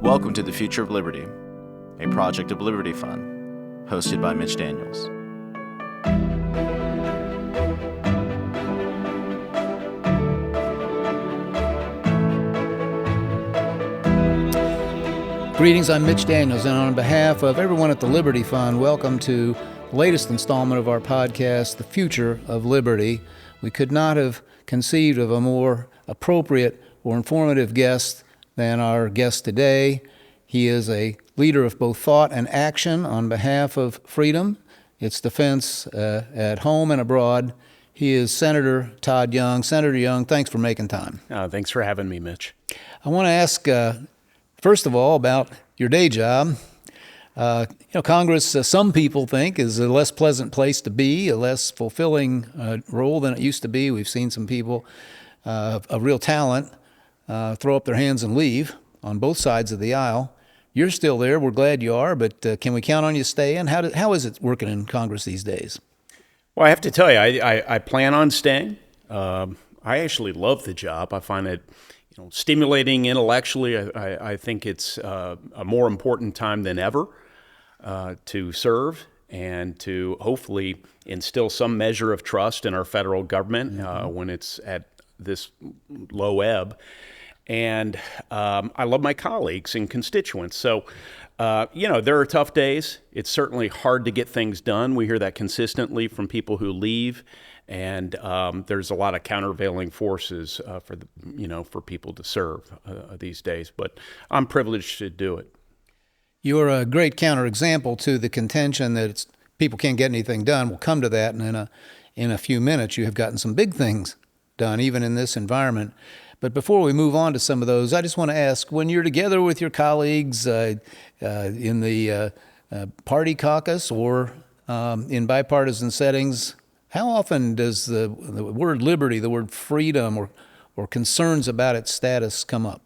Welcome to the Future of Liberty, a project of Liberty Fund, hosted by Mitch Daniels. Greetings, I'm Mitch Daniels, and on behalf of everyone at the Liberty Fund, welcome to the latest installment of our podcast, The Future of Liberty. We could not have conceived of a more appropriate or informative guest than our guest today. He is a leader of both thought and action on behalf of freedom, its defense at home and abroad. He is Senator Todd Young. Senator Young, thanks for making time. Thanks for having me, Mitch. I want to ask, first of all, about your day job. Congress, some people think, is a less pleasant place to be, a less fulfilling role than it used to be. We've seen some people of real talent throw up their hands and leave on both sides of the aisle. You're still there. We're glad you are, but can we count on you staying? How is it working in Congress these days? Well, I have to tell you, I plan on staying. I actually love the job. I find it stimulating intellectually. I think it's a more important time than ever to serve and to hopefully instill some measure of trust in our federal government when it's at this low ebb. And I love my colleagues and constituents. So, there are tough days. It's certainly hard to get things done. We hear that consistently from people who leave. And there's a lot of countervailing forces for people to serve these days. But I'm privileged to do it. You're a great counterexample to the contention that people can't get anything done. We'll come to that in a few minutes. You have gotten some big things done, even in this environment. But before we move on to some of those, I just want to ask, when you're together with your colleagues in the party caucus or in bipartisan settings, how often does the word liberty, the word freedom, or concerns about its status come up?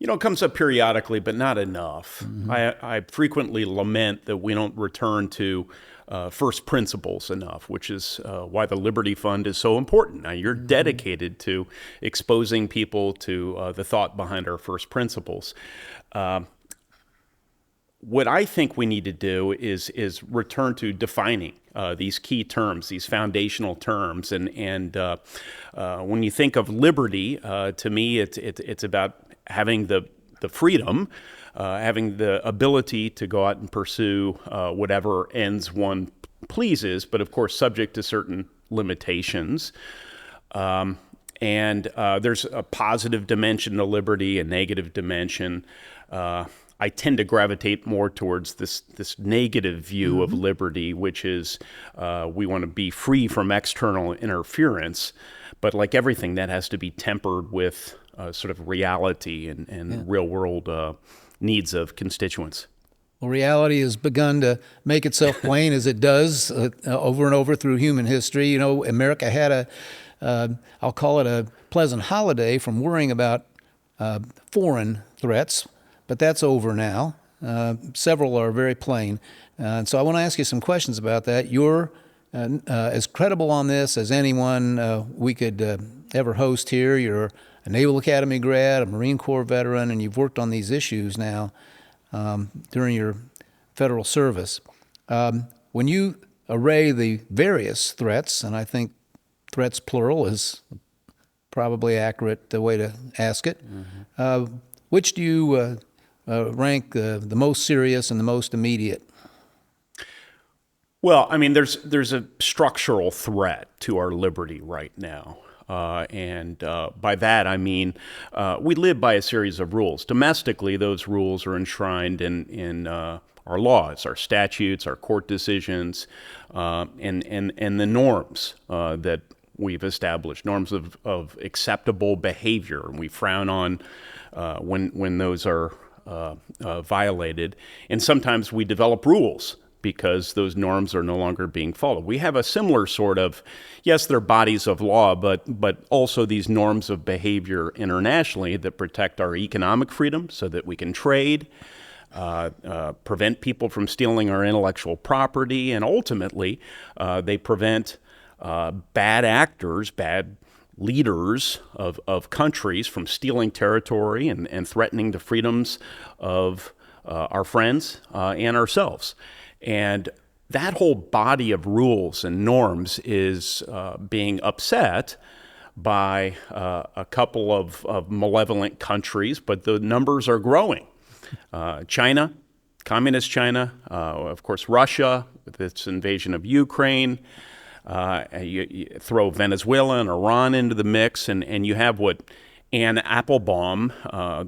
It comes up periodically, but not enough. Mm-hmm. I frequently lament that we don't return to first principles enough, which is why the Liberty Fund is so important. Now, you're dedicated to exposing people to the thought behind our first principles. What I think we need to do is return to defining these key terms, these foundational terms, and when you think of liberty, to me, it's about having the freedom, having the ability to go out and pursue whatever ends one pleases, but of course subject to certain limitations. And there's a positive dimension to liberty, a negative dimension. I tend to gravitate more towards this negative view of liberty, which is we want to be free from external interference. But like everything, that has to be tempered with sort of reality and real-world needs of constituents. Well, reality has begun to make itself plain as it does over and over through human history. America had I'll call it a pleasant holiday from worrying about foreign threats, but that's over now. Several are very plain. And so I want to ask you some questions about that. You're as credible on this as anyone we could ever host here. You're a Naval Academy grad, a Marine Corps veteran, and you've worked on these issues now during your federal service. When you array the various threats, and I think threats plural is probably accurate the way to ask it, which do you rank the most serious and the most immediate? Well, I mean, there's a structural threat to our liberty right now. And by that, I mean, we live by a series of rules. Domestically, those rules are enshrined in our laws, our statutes, our court decisions, and the norms that we've established, norms of acceptable behavior. And we frown on when those are violated. And sometimes we develop rules because those norms are no longer being followed. We have a similar sort of, yes, they're bodies of law, but also these norms of behavior internationally that protect our economic freedom so that we can trade, prevent people from stealing our intellectual property, and ultimately they prevent bad actors, bad leaders of countries from stealing territory and threatening the freedoms of our friends and ourselves. And that whole body of rules and norms is being upset by a couple of malevolent countries, but the numbers are growing. China, communist China, of course, Russia with its invasion of Ukraine. You throw Venezuela and Iran into the mix, and you have what Anne Applebaum,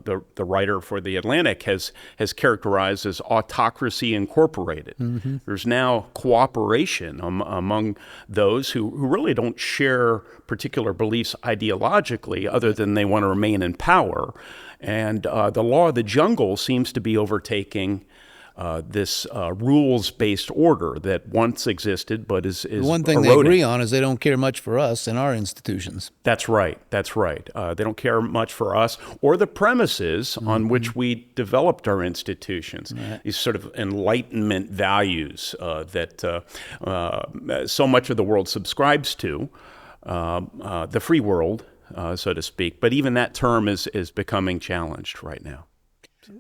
the writer for The Atlantic, has characterized as autocracy incorporated. Mm-hmm. There's now cooperation among those who really don't share particular beliefs ideologically, other than they want to remain in power. And the law of the jungle seems to be overtaking this rules-based order that once existed but is the one thing eroding. They agree on is they don't care much for us and our institutions. That's right. They don't care much for us or the premises on which we developed our institutions. Right. These sort of Enlightenment values that so much of the world subscribes to, the free world, so to speak. But even that term is becoming challenged right now.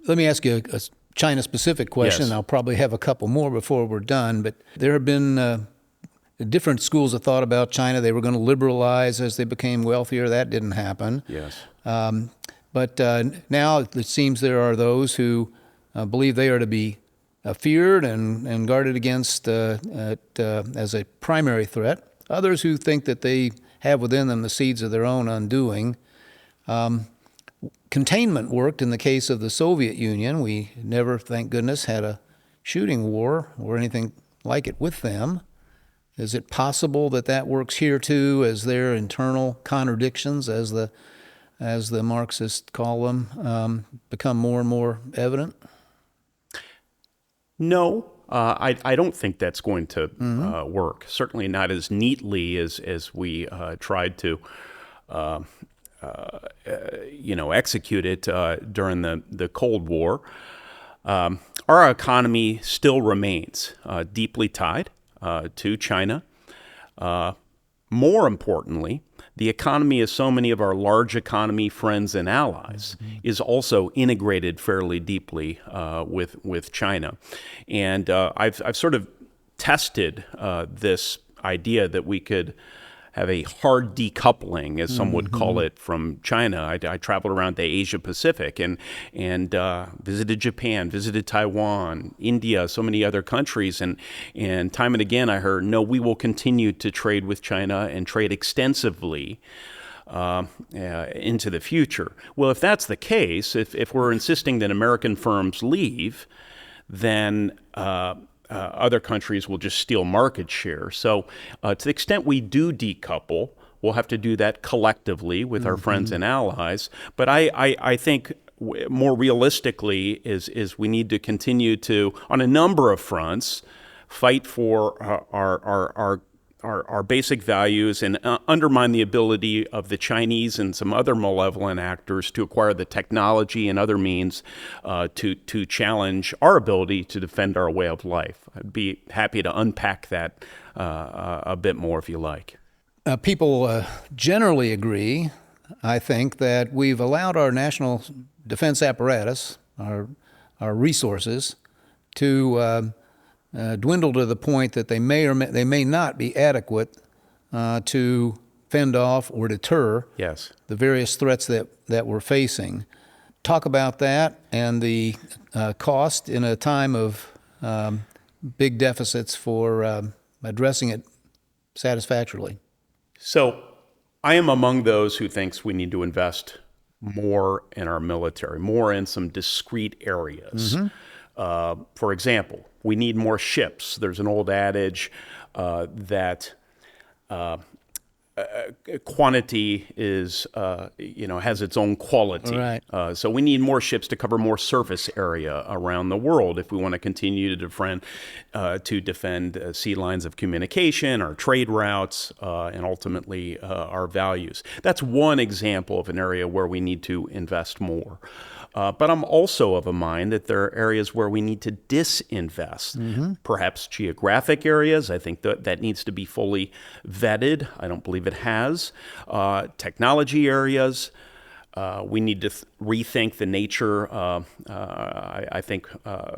Let me ask you a China-specific question. Yes. I'll probably have a couple more before we're done, but there have been different schools of thought about China. They were going to liberalize as they became wealthier. That didn't happen. Yes. But now it seems there are those who believe they are to be feared and guarded against as a primary threat. Others who think that they have within them the seeds of their own undoing. Containment worked in the case of the Soviet Union. We never, thank goodness, had a shooting war or anything like it with them. Is it possible that that works here too, as their internal contradictions, as the Marxists call them, become more and more evident? No, I don't think that's going to work. Certainly not as neatly as we tried to execute it during the Cold War. Our economy still remains deeply tied to China. More importantly, the economy of so many of our large economy friends and allies is also integrated fairly deeply with China. And I've sort of tested this idea that we could have a hard decoupling, as some would call it, from China. I traveled around the Asia Pacific and visited Japan, visited Taiwan, India, so many other countries, and time and again I heard, no, we will continue to trade with China and trade extensively into the future. Well, if that's the case, if we're insisting that American firms leave, then other countries will just steal market share. So to the extent we do decouple, we'll have to do that collectively with our friends and allies. But I think more realistically is we need to continue to, on a number of fronts, fight for our basic values and undermine the ability of the Chinese and some other malevolent actors to acquire the technology and other means to challenge our ability to defend our way of life. I'd be happy to unpack that a bit more if you like. People generally agree, I think, that we've allowed our national defense apparatus, our resources, to dwindle to the point that they may not be adequate to fend off or deter the various threats that we're facing. Talk about that and the cost in a time of big deficits for addressing it satisfactorily. So I am among those who thinks we need to invest more in our military, more in some discrete areas. For example, we need more ships. There's an old adage that quantity is, has its own quality. Right. So we need more ships to cover more surface area around the world if we want to continue to defend sea lines of communication, our trade routes, and ultimately our values. That's one example of an area where we need to invest more. But I'm also of a mind that there are areas where we need to disinvest, perhaps geographic areas. I think that needs to be fully vetted. I don't believe it has. Technology areas. We need to rethink the nature, I think,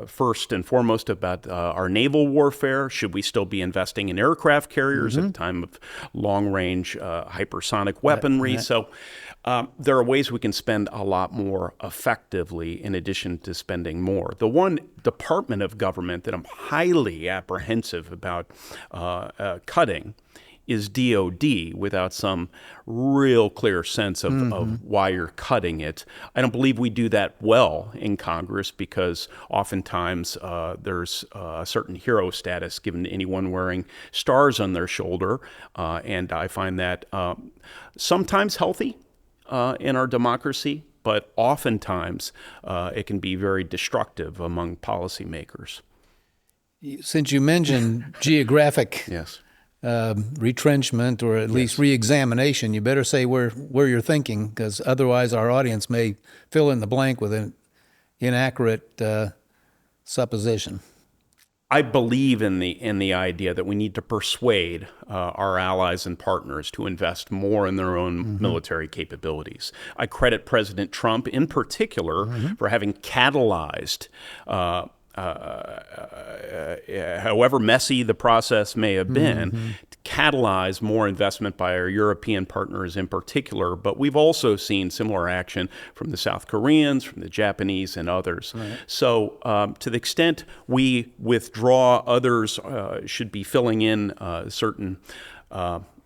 first and foremost about our naval warfare. Should we still be investing in aircraft carriers at a time of long-range hypersonic weaponry? Right. So there are ways we can spend a lot more effectively in addition to spending more. The one department of government that I'm highly apprehensive about cutting is DOD without some real clear sense of why you're cutting it. I don't believe we do that well in Congress because oftentimes there's a certain hero status given to anyone wearing stars on their shoulder, and I find that sometimes healthy in our democracy, but oftentimes it can be very destructive among policymakers. Since you mentioned geographic Yes. retrenchment or at least reexamination, you better say where you're thinking, because otherwise our audience may fill in the blank with an inaccurate supposition. I believe in the idea that we need to persuade our allies and partners to invest more in their own military capabilities. I credit President Trump in particular for having catalyzed however messy the process may have been, to catalyze more investment by our European partners in particular. But we've also seen similar action from the South Koreans, from the Japanese, and others. Right. So to the extent we withdraw, others should be filling in certain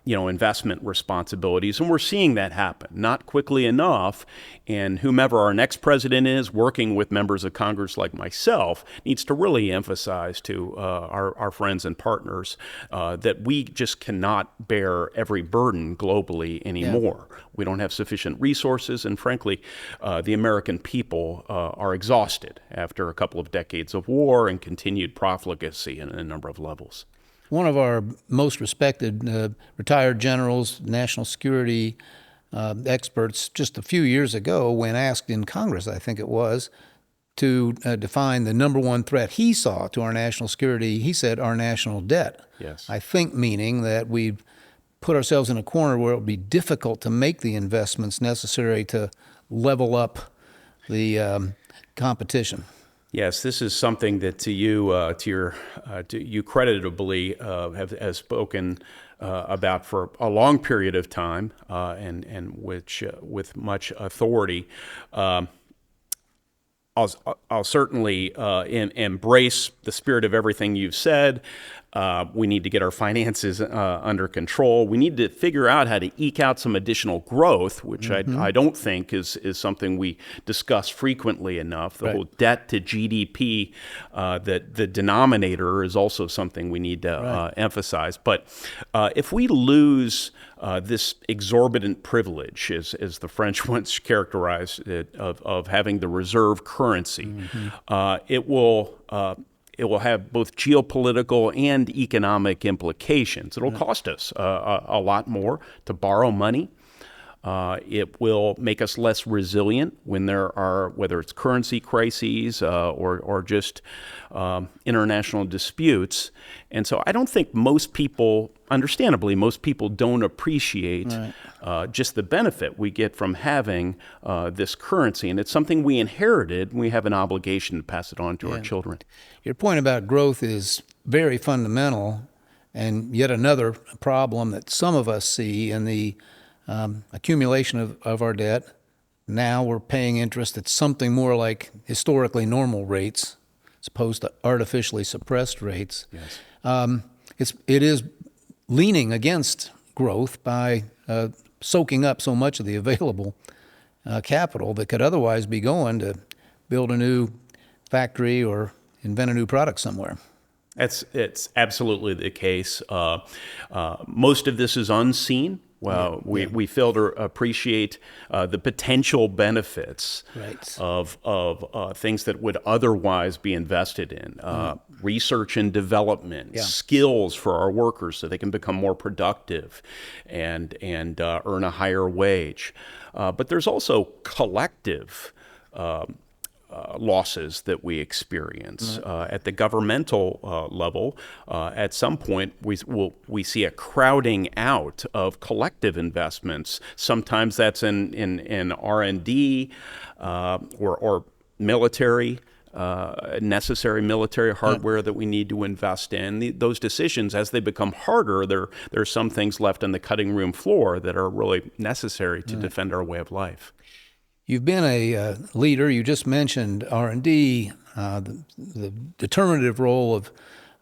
investment responsibilities. And we're seeing that happen, not quickly enough. And whomever our next president is, working with members of Congress like myself, needs to really emphasize to our friends and partners that we just cannot bear every burden globally anymore. Yeah. We don't have sufficient resources. And frankly, the American people are exhausted after a couple of decades of war and continued profligacy in a number of levels. One of our most respected retired generals, national security experts, just a few years ago, when asked in Congress, I think it was, to define the number one threat he saw to our national security, he said our national debt. Yes. I think meaning that we've put ourselves in a corner where it would be difficult to make the investments necessary to level up the competition. Yes, this is something that you creditably have spoken about for a long period of time, and which with much authority. I'll certainly embrace the spirit of everything you've said. We need to get our finances under control. We need to figure out how to eke out some additional growth, which I don't think is something we discuss frequently enough. The whole debt to GDP, that the denominator is also something we need to emphasize. But if we lose this exorbitant privilege, as the French once characterized it, of having the reserve currency, it will have both geopolitical and economic implications. It'll cost us a lot more to borrow money. It will make us less resilient when there are, whether it's currency crises or just international disputes. And so I don't think most people, understandably, most people don't appreciate just the benefit we get from having this currency. And it's something we inherited, and we have an obligation to pass it on to our children. Your point about growth is very fundamental, and yet another problem that some of us see in the accumulation of our debt. Now we're paying interest at something more like historically normal rates as opposed to artificially suppressed rates. Yes. It is leaning against growth by soaking up so much of the available capital that could otherwise be going to build a new factory or invent a new product somewhere. It's absolutely the case. Most of this is unseen. Well, we fail to appreciate the potential benefits of things that would otherwise be invested in. Research and development, skills for our workers so they can become more productive and earn a higher wage. But there's also collective losses that we experience. At the governmental level, at some point, we see a crowding out of collective investments. Sometimes that's in R&D or military, necessary military hardware that we need to invest in. Those decisions, as they become harder, there are some things left on the cutting room floor that are really necessary to defend our way of life. You've been a leader. You just mentioned R&D, the determinative role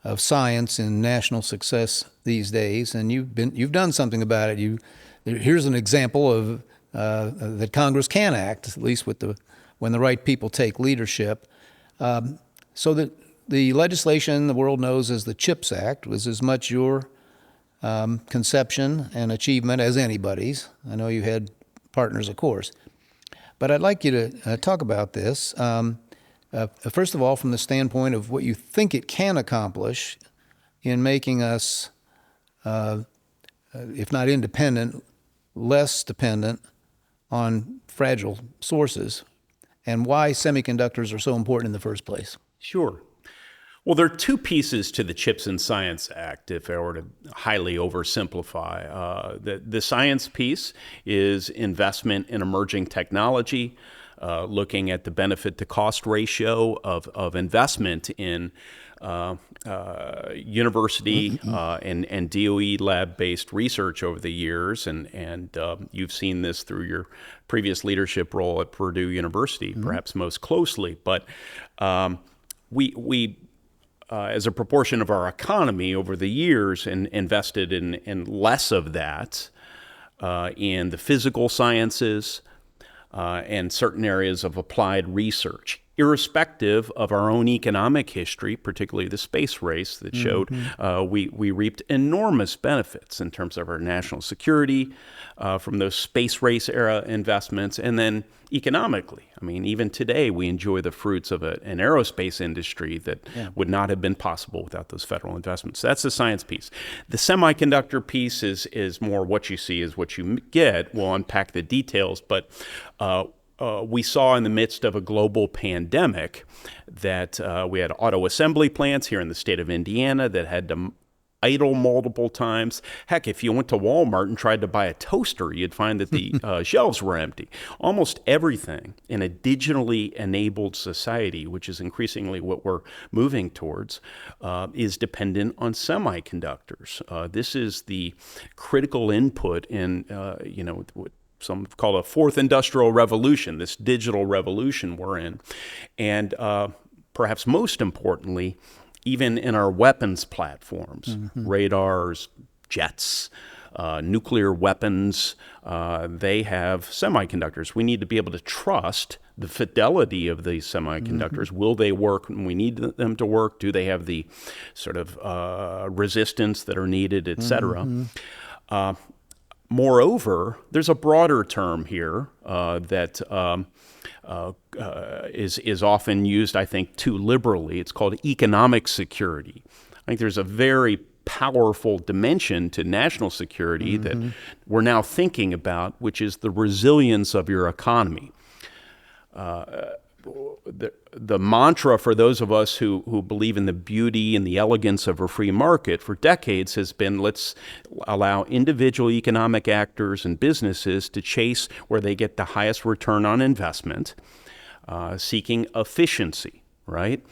of science in national success these days, and you've done something about it. Here's an example of that Congress can act, at least when the right people take leadership. So that the legislation the world knows as the CHIPS Act was as much your conception and achievement as anybody's. I know you had partners, of course. But I'd like you to talk about this. First of all, from the standpoint of what you think it can accomplish in making us, if not independent, less dependent on fragile sources, and why semiconductors are so important in the first place. Sure. Well, there are two pieces to the CHIPS and Science Act, if I were to highly oversimplify. The science piece is investment in emerging technology, looking at the benefit to cost ratio of investment in university and DOE lab-based research over the years, and you've seen this through your previous leadership role at Purdue University, perhaps most closely. But we as a proportion of our economy over the years, invested in less of that in the physical sciences and certain areas of applied research, irrespective of our own economic history, particularly the space race that showed we reaped enormous benefits in terms of our national security from those space race era investments, and then economically. I mean, even today we enjoy the fruits of an aerospace industry that would not have been possible without those federal investments. So that's the science piece. The semiconductor piece is more what you see is what you get. We'll unpack the details, but we saw in the midst of a global pandemic that we had auto assembly plants here in the state of Indiana that had to idle multiple times. Heck, if you went to Walmart and tried to buy a toaster, you'd find that the shelves were empty. Almost everything in a digitally enabled society, which is increasingly what we're moving towards, is dependent on semiconductors. This is the critical input in, what some call a fourth industrial revolution, this digital revolution we're in. And perhaps most importantly, even in our weapons platforms, radars, jets, nuclear weapons, they have semiconductors. We need to be able to trust the fidelity of these semiconductors. Will they work when we need them to work? Do they have the sort of resistance that are needed, et cetera? Moreover, there's a broader term here that is often used, I think, too liberally. It's called economic security. I think there's a very powerful dimension to national security that we're now thinking about, which is the resilience of your economy. The mantra for those of us who believe in the beauty and the elegance of a free market for decades has been, let's allow individual economic actors and businesses to chase where they get the highest return on investment, seeking efficiency, right?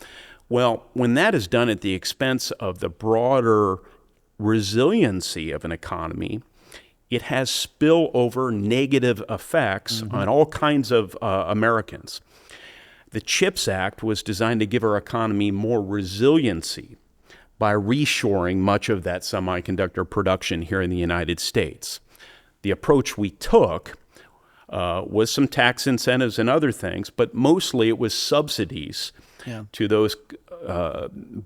Well, when that is done at the expense of the broader resiliency of an economy, it has spillover negative effects on all kinds of Americans. The CHIPS Act was designed to give our economy more resiliency by reshoring much of that semiconductor production here in the United States. The approach we took was some tax incentives and other things, but mostly it was subsidies to those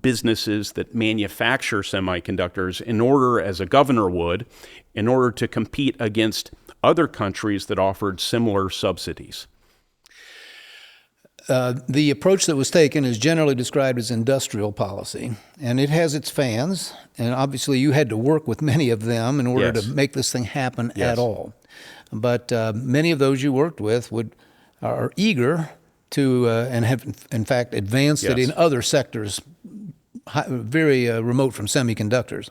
businesses that manufacture semiconductors in order, as a governor would, in order to compete against other countries that offered similar subsidies. The approach that was taken is generally described as industrial policy, and it has its fans, and obviously you had to work with many of them in order to make this thing happen at all. But many of those you worked with are eager and have in fact advanced it in Yes. other sectors, very remote from semiconductors.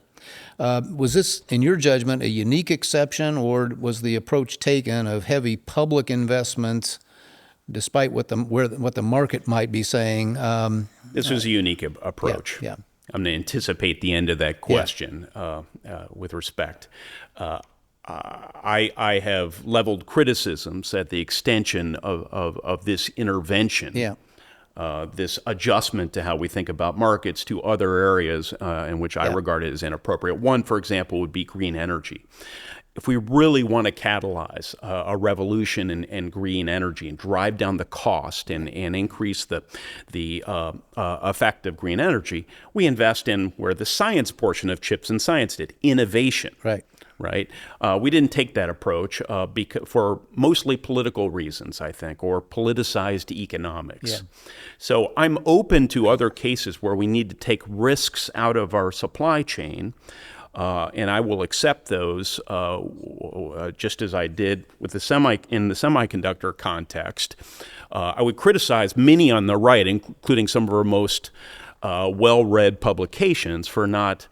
Was this, in your judgment, a unique exception, or was the approach taken of heavy public investments, despite what the market might be saying? This was a unique approach. Yeah. I'm going to anticipate the end of that question with respect. I have leveled criticisms at the extension of this intervention, this adjustment to how we think about markets to other areas in which I regard it as inappropriate. One, for example, would be green energy. If we really want to catalyze a revolution in green energy and drive down the cost and increase the effect of green energy, we invest in where the science portion of Chips and Science did, innovation. Right. We didn't take that approach for mostly political reasons, I think, or politicized economics. So I'm open to other cases where we need to take risks out of our supply chain. And I will accept those, just as I did with in the semiconductor context. I would criticize many on the right, including some of our most well-read publications, for not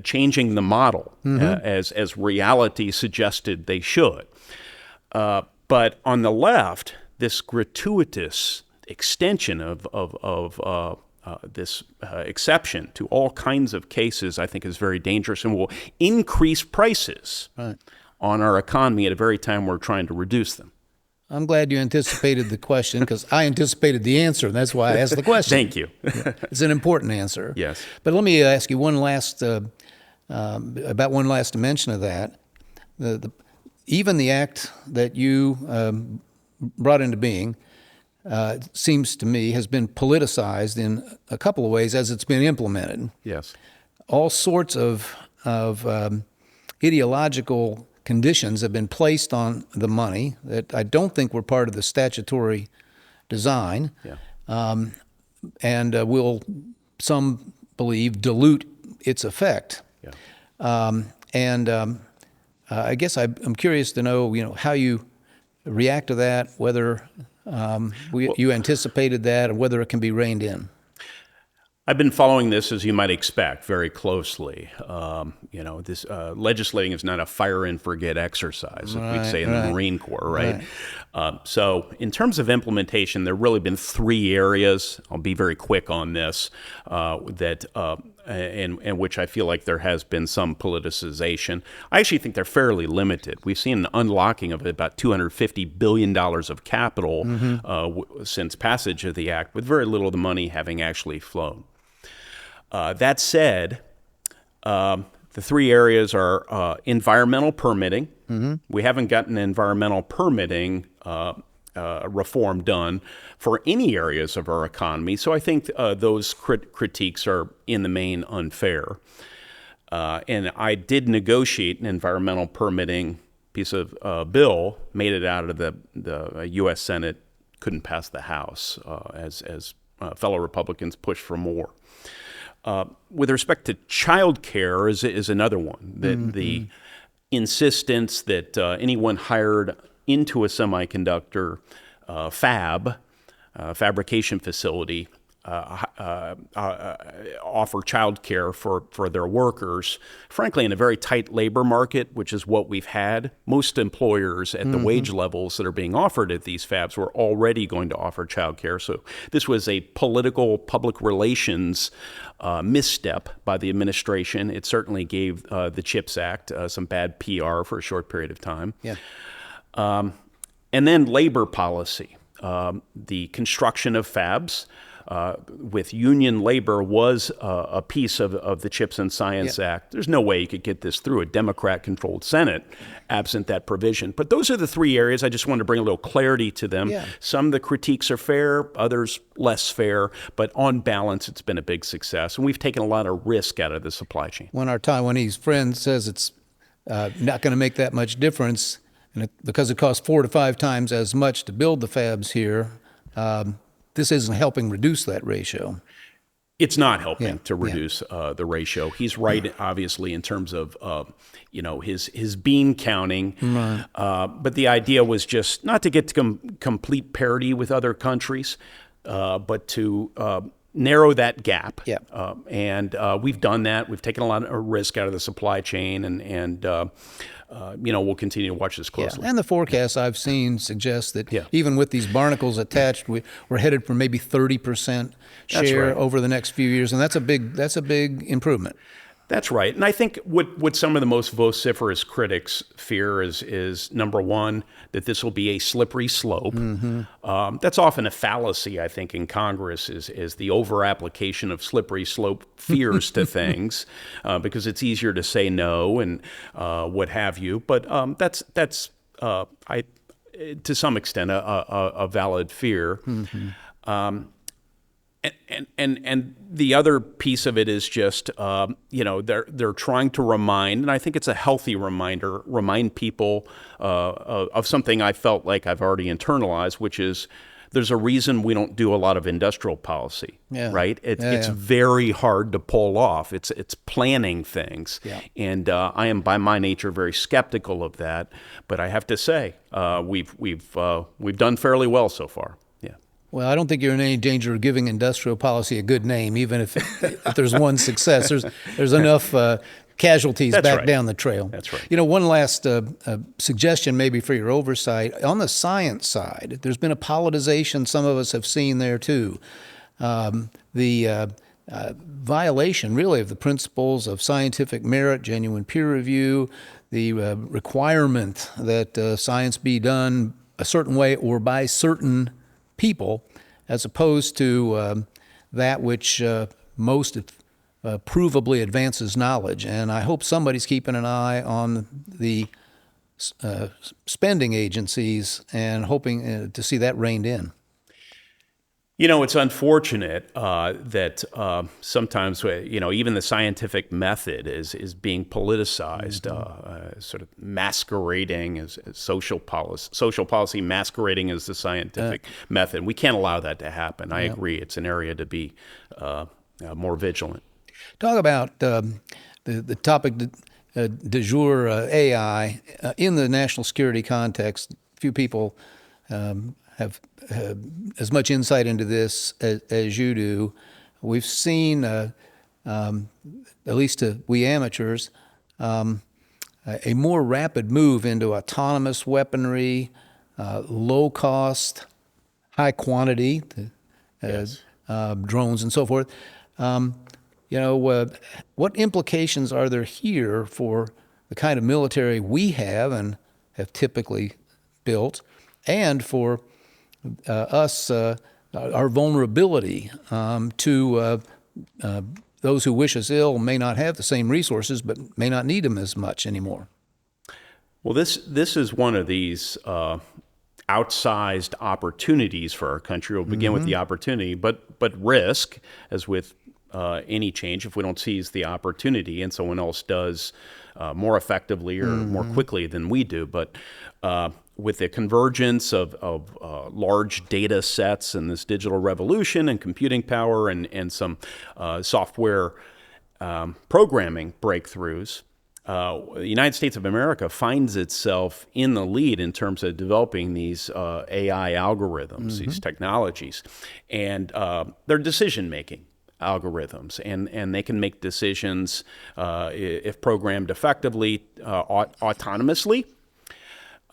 changing the model as reality suggested they should. But on the left, this gratuitous extension of this exception to all kinds of cases, I think, is very dangerous and will increase prices on our economy at a very time we're trying to reduce them. I'm glad you anticipated the question, because I anticipated the answer, and that's why I asked the question. Thank you. It's an important answer. Yes. But let me ask you one last dimension of that. Even the act that you brought into being seems to me has been politicized in a couple of ways as it's been implemented. Yes. All sorts of ideological conditions have been placed on the money that I don't think were part of the statutory design, and will, some believe, dilute its effect. I guess I'm curious to know, how you react to that, whether you anticipated that, or whether it can be reined in. I've been following this, as you might expect, very closely. This legislating is not a fire and forget exercise, as we'd say in the Marine Corps, right? So in terms of implementation, there have really been three areas. I'll be very quick on this, in which I feel like there has been some politicization. I actually think they're fairly limited. We've seen an unlocking of about $250 billion of capital since passage of the act, with very little of the money having actually flown. That said, the three areas are environmental permitting. We haven't gotten environmental permitting reform done for any areas of our economy, so I think those critiques are in the main unfair. And I did negotiate an environmental permitting piece of bill, made it out of the U.S. Senate, couldn't pass the House as fellow Republicans pushed for more. With respect to child care is another one. The insistence that anyone hired into a semiconductor fabrication facility offer child care for their workers, frankly, in a very tight labor market, which is what we've had. Most employers at the wage levels that are being offered at these fabs were already going to offer child care. So this was a political public relations misstep by the administration. It certainly gave the CHIPS Act some bad PR for a short period of time. And then labor policy. The construction of fabs with union labor was a piece of the CHIPS and Science Act. There's no way you could get this through a Democrat-controlled Senate absent that provision. But those are the three areas. I just wanted to bring a little clarity to them. Some of the critiques are fair, others less fair, but on balance, it's been a big success. And we've taken a lot of risk out of the supply chain. When our Taiwanese friend says it's not going to make that much difference, and because it costs 4 to 5 times as much to build the fabs here, this isn't helping reduce that ratio. It's not helping to reduce the ratio. He's right, obviously, in terms of his bean counting. Right. But the idea was just not to get to complete parity with other countries, but to narrow that gap. Yeah. And we've done that. We've taken a lot of risk out of the supply chain, and we'll continue to watch this closely. Yeah. And the forecasts I've seen suggest that even with these barnacles attached, we're headed for maybe 30% share over the next few years, and that's a big improvement. That's right. And I think what some of the most vociferous critics fear is number one, that this will be a slippery slope. Mm-hmm. That's often a fallacy, I think, in Congress is the over-application of slippery slope fears to things, because it's easier to say no and what have you. But that's to some extent a valid fear. Mm-hmm. And the other piece of it is just, they're trying to remind, and I think it's a healthy remind people of something I felt like I've already internalized, which is there's a reason we don't do a lot of industrial policy, right? It's very hard to pull off. It's planning things, and I am by my nature very skeptical of that. But I have to say, we've done fairly well so far. Well, I don't think you're in any danger of giving industrial policy a good name, even if there's one success. There's enough casualties back down the trail. That's right. One last suggestion maybe for your oversight. On the science side, there's been a politicization some of us have seen there too. The violation really of the principles of scientific merit, genuine peer review, the requirement that science be done a certain way or by certain people, as opposed to that which most provably advances knowledge. And I hope somebody's keeping an eye on the spending agencies and hoping to see that reined in. It's unfortunate that sometimes, even the scientific method is being politicized, sort of masquerading as social policy masquerading as the scientific method. We can't allow that to happen. I agree. It's an area to be more vigilant. Talk about the topic du jour, AI, in the national security context. Few people have as much insight into this as you do. We've seen, at least to we amateurs, a more rapid move into autonomous weaponry, low cost, high quantity, drones and so forth. What implications are there here for the kind of military we have and have typically built, and for us, our vulnerability to those who wish us ill may not have the same resources, but may not need them as much anymore? Well, this is one of these outsized opportunities for our country. We'll begin with the opportunity, but risk, as with any change, if we don't seize the opportunity and someone else does more effectively or more quickly than we do. But with the convergence of large data sets and this digital revolution and computing power and some software programming breakthroughs, the United States of America finds itself in the lead in terms of developing these AI algorithms, these technologies, and their decision-making algorithms, and they can make decisions if programmed effectively, autonomously.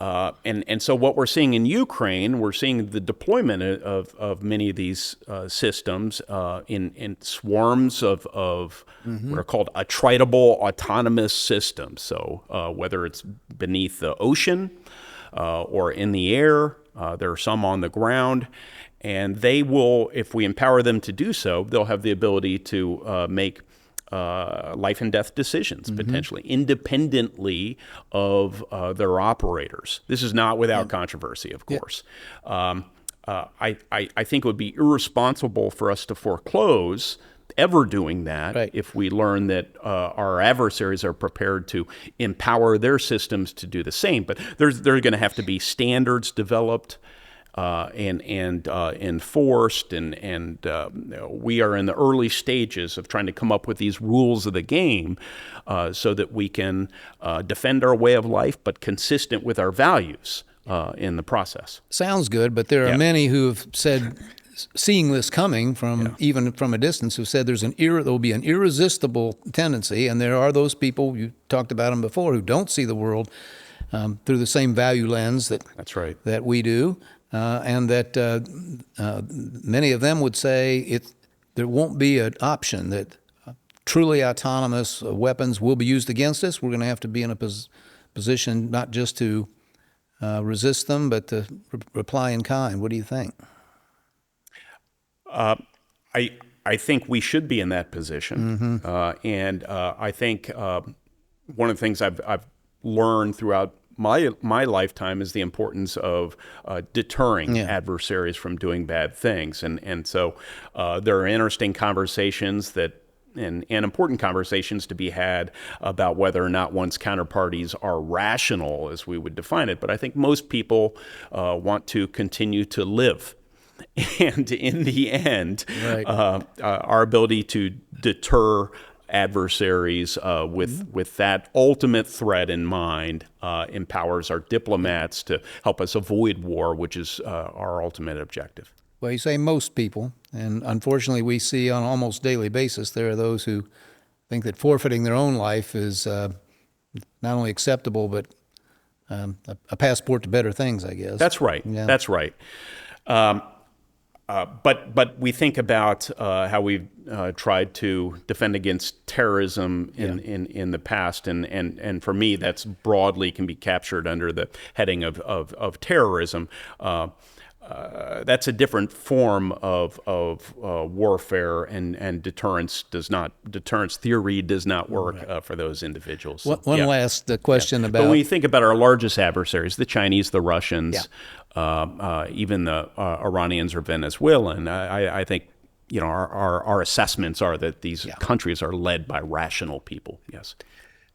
And so what we're seeing in Ukraine, we're seeing the deployment of many of these systems in swarms of what are called attritable autonomous systems. So whether it's beneath the ocean or in the air, there are some on the ground. And they will, if we empower them to do so, they'll have the ability to make life and death decisions, potentially, independently of their operators. This is not without controversy, of course. I think it would be irresponsible for us to foreclose ever doing that if we learn that our adversaries are prepared to empower their systems to do the same. But there's going to have to be standards developed and enforced, and we are in the early stages of trying to come up with these rules of the game so that we can defend our way of life, but consistent with our values in the process. Sounds good, but there are many who have said, seeing this coming from even from a distance, who said there will be an irresistible tendency, and there are those people, you talked about them before, who don't see the world through the same value lens That's right. that we do, and that many of them would say there won't be an option that truly autonomous weapons will be used against us. We're going to have to be in a position not just to resist them, but to reply in kind. What do you think? I think we should be in that position, and I think one of the things I've learned throughout my lifetime is the importance of deterring adversaries from doing bad things, and so there are interesting conversations and important conversations to be had about whether or not one's counterparties are rational, as we would define it. But I think most people want to continue to live. And in the end, our ability to deter adversaries with that ultimate threat in mind empowers our diplomats to help us avoid war, which is our ultimate objective. Well, you say most people, and unfortunately we see on an almost daily basis there are those who think that forfeiting their own life is not only acceptable, but a passport to better things, I guess. That's right. Yeah. That's right. But we think about how we've tried to defend against terrorism in the past, and for me, that's broadly can be captured under the heading of terrorism. That's a different form of warfare, and deterrence theory does not work for those individuals. One last question about. But when you think about our largest adversaries, the Chinese, the Russians, even the Iranians or Venezuelan, I think our assessments are that these countries are led by rational people. Yes.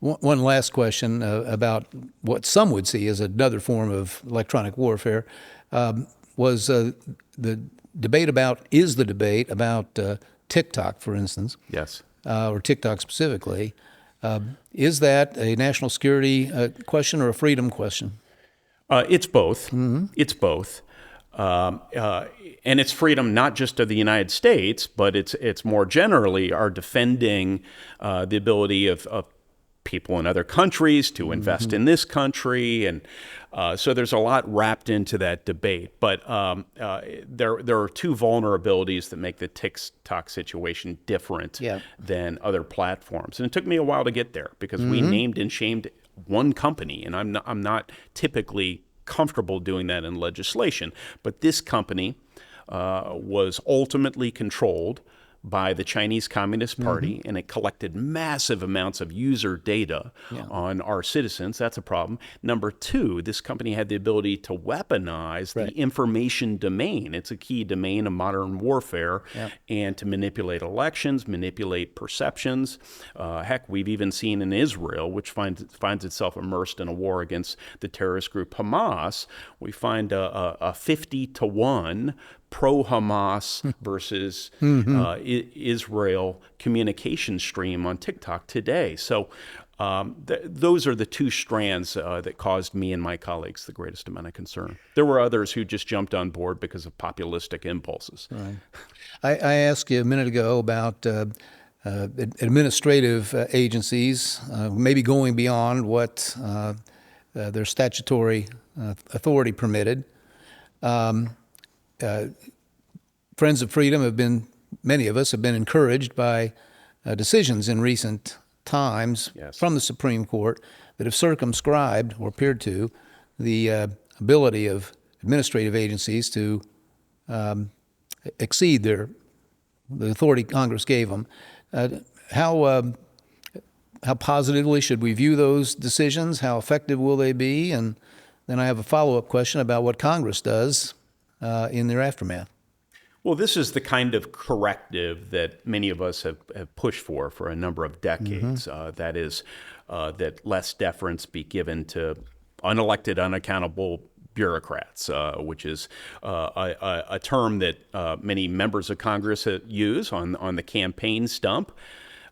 One last question about what some would see as another form of electronic warfare. Was the debate about TikTok, for instance? Yes. Or TikTok specifically. Is that a national security question or a freedom question? It's both. Mm-hmm. It's both. And it's freedom not just of the United States, but it's more generally our defending the ability of people in other countries to invest in this country, and so there's a lot wrapped into that debate. But there are two vulnerabilities that make the TikTok situation different than other platforms, and it took me a while to get there because we named and shamed one company, and I'm not typically comfortable doing that in legislation. But this company was ultimately controlled by the Chinese Communist Party, and it collected massive amounts of user data on our citizens. That's a problem. Number two, this company had the ability to weaponize the information domain. It's a key domain of modern warfare, and to manipulate elections, manipulate perceptions. Heck, we've even seen in Israel, which finds itself immersed in a war against the terrorist group Hamas, we find a 50-1 pro-Hamas versus Israel communication stream on TikTok today. So those are the two strands that caused me and my colleagues the greatest amount of concern. There were others who just jumped on board because of populistic impulses. Right. I asked you a minute ago about administrative agencies maybe going beyond what their statutory authority permitted. Friends of Freedom many of us have been encouraged by decisions in recent times from the Supreme Court that have circumscribed or appeared to the ability of administrative agencies to exceed the authority Congress gave them. How positively should we view those decisions? How effective will they be? And then I have a follow-up question about what Congress does in their aftermath. Well, this is the kind of corrective that many of us have pushed for a number of decades. That is, that less deference be given to unelected, unaccountable bureaucrats, which is a term that many members of Congress use on the campaign stump.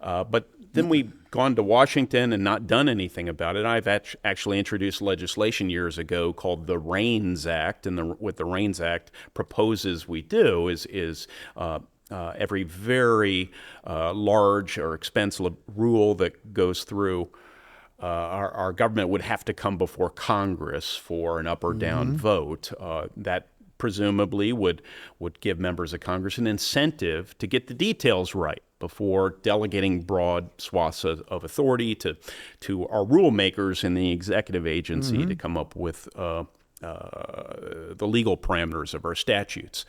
But then we've gone to Washington and not done anything about it. I've actually introduced legislation years ago called the RAINS Act, and what the RAINS Act proposes we do is every very large or expensive rule that goes through our government would have to come before Congress for an up or down vote. That presumably would give members of Congress an incentive to get the details right before delegating broad swaths of authority to our rule makers in the executive agency to come up with the legal parameters of our statutes.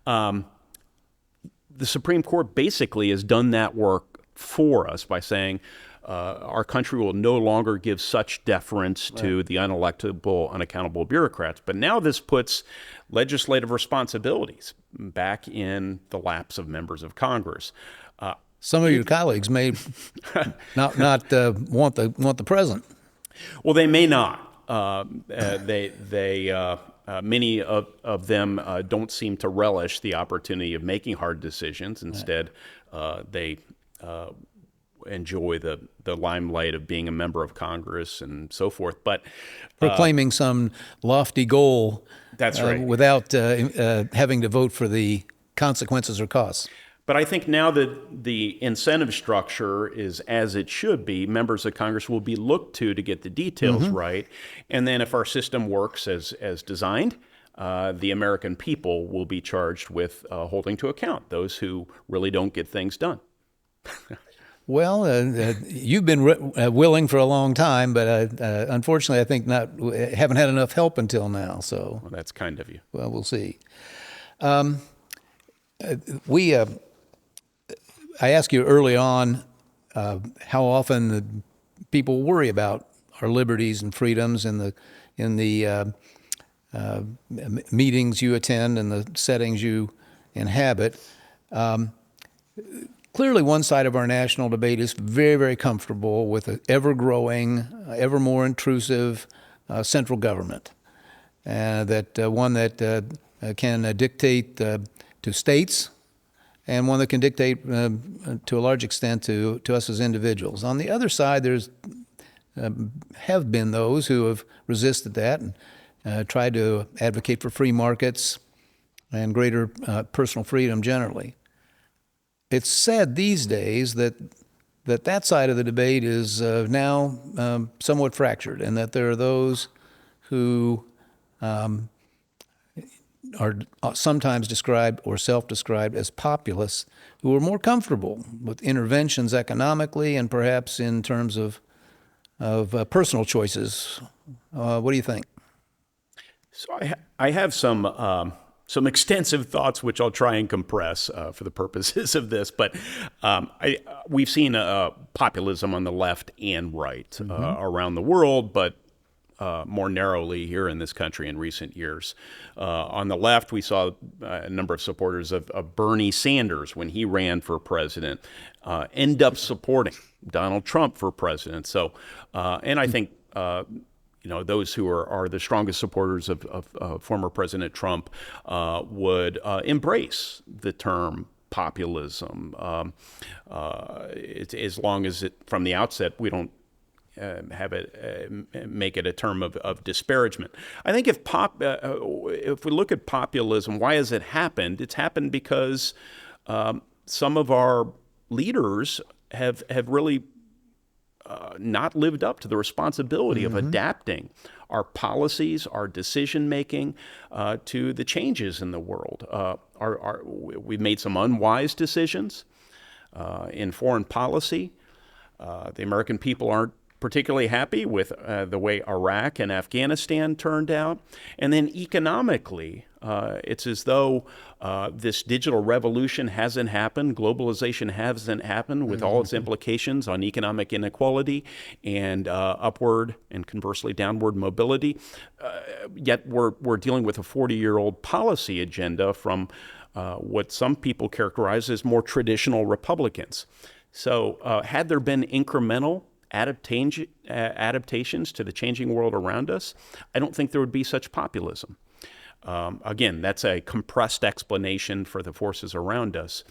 The Supreme Court basically has done that work for us by saying our country will no longer give such deference to the unelectable, unaccountable bureaucrats. But now this puts legislative responsibilities back in the laps of members of Congress. Some of your colleagues may not want the present. Well, they may not. Many of them don't seem to relish the opportunity of making hard decisions. Instead, they enjoy the limelight of being a member of Congress and so forth. But proclaiming some lofty goal, that's right, without having to vote for the consequences or costs. But I think now that the incentive structure is as it should be, members of Congress will be looked to get the details right. And then if our system works as designed, the American people will be charged with holding to account those who really don't get things done. Well, you've been willing for a long time, but unfortunately, I think haven't had enough help until now. So well, that's kind of you. Well, we'll see. I asked you early on how often people worry about our liberties and freedoms in the meetings you attend and the settings you inhabit. Clearly, one side of our national debate is very, very comfortable with an ever-growing, ever more intrusive central government, one that can dictate to states, and one that can dictate to a large extent to us as individuals. On the other side, there's have been those who have resisted that and tried to advocate for free markets and greater personal freedom generally. It's said these days that side of the debate is now somewhat fractured, and that there are those who are sometimes described or self-described as populists, who are more comfortable with interventions economically and perhaps in terms of personal choices. What do you think? So I have some extensive thoughts, which I'll try and compress for the purposes of this. But we've seen populism on the left and right around the world, but more narrowly here in this country in recent years. On the left, we saw a number of supporters of Bernie Sanders when he ran for president end up supporting Donald Trump for president. So, and I think those who are the strongest supporters of former President Trump would embrace the term populism, as long as from the outset we don't make it a term of disparagement. I think if we look at populism, why has it happened? It's happened because some of our leaders have really not lived up to the responsibility of adapting our policies, our decision-making to the changes in the world. We've made some unwise decisions in foreign policy. The American people aren't particularly happy with the way Iraq and Afghanistan turned out. And then economically, it's as though this digital revolution hasn't happened, globalization hasn't happened with all its implications on economic inequality and upward and conversely downward mobility. Yet we're dealing with a 40-year-old policy agenda from what some people characterize as more traditional Republicans. So had there been incremental adaptations to the changing world around us, I don't think there would be such populism. Again, that's a compressed explanation for the forces around us.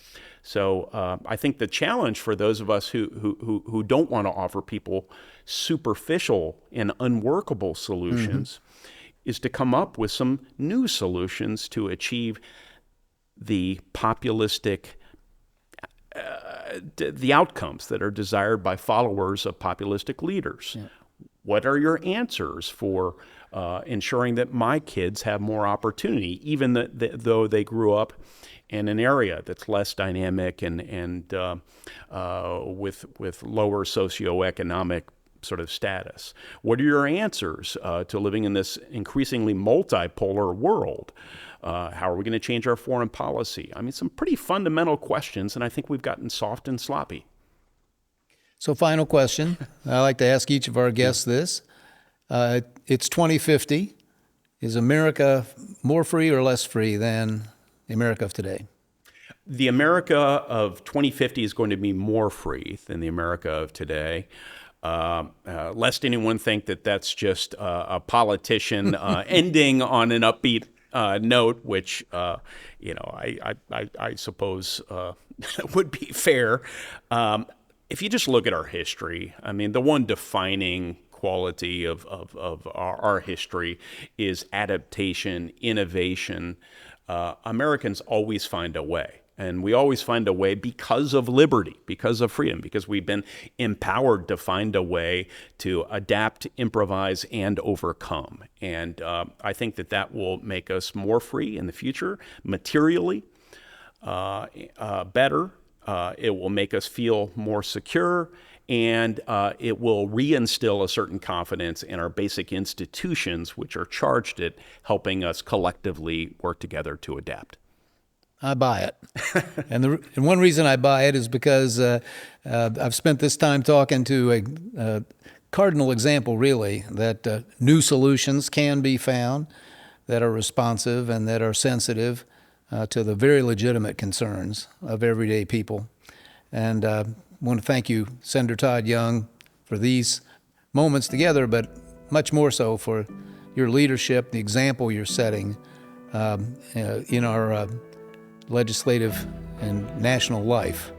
So I think the challenge for those of us who don't want to offer people superficial and unworkable solutions is to come up with some new solutions to achieve the populistic, the outcomes that are desired by followers of populistic leaders. Yeah. What are your answers for ensuring that my kids have more opportunity, even though they grew up in an area that's less dynamic and with lower socioeconomic sort of status? What are your answers to living in this increasingly multipolar world? How are we going to change our foreign policy? I mean, some pretty fundamental questions, and I think we've gotten soft and sloppy. So final question. I like to ask each of our guests this. It's 2050. Is America more free or less free than the America of today? The America of 2050 is going to be more free than the America of today. Lest anyone think that that's just a politician ending on an upbeat note, which I suppose would be fair. If you just look at our history, I mean, the one defining quality of our history is adaptation, innovation. Americans always find a way. And we always find a way because of liberty, because of freedom, because we've been empowered to find a way to adapt, improvise, and overcome. And I think that will make us more free in the future, materially, better. It will make us feel more secure, and it will reinstill a certain confidence in our basic institutions, which are charged at helping us collectively work together to adapt. I buy it. And one reason I buy it is because I've spent this time talking to a cardinal example, really, that new solutions can be found that are responsive and that are sensitive to the very legitimate concerns of everyday people. And I want to thank you, Senator Todd Young, for these moments together, but much more so for your leadership, the example you're setting in our legislative and national life.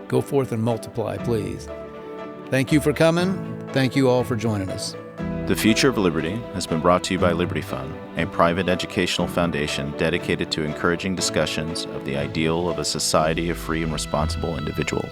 Go forth and multiply, please. Thank you for coming. Thank you all for joining us. The Future of Liberty has been brought to you by Liberty Fund, a private educational foundation dedicated to encouraging discussions of the ideal of a society of free and responsible individuals.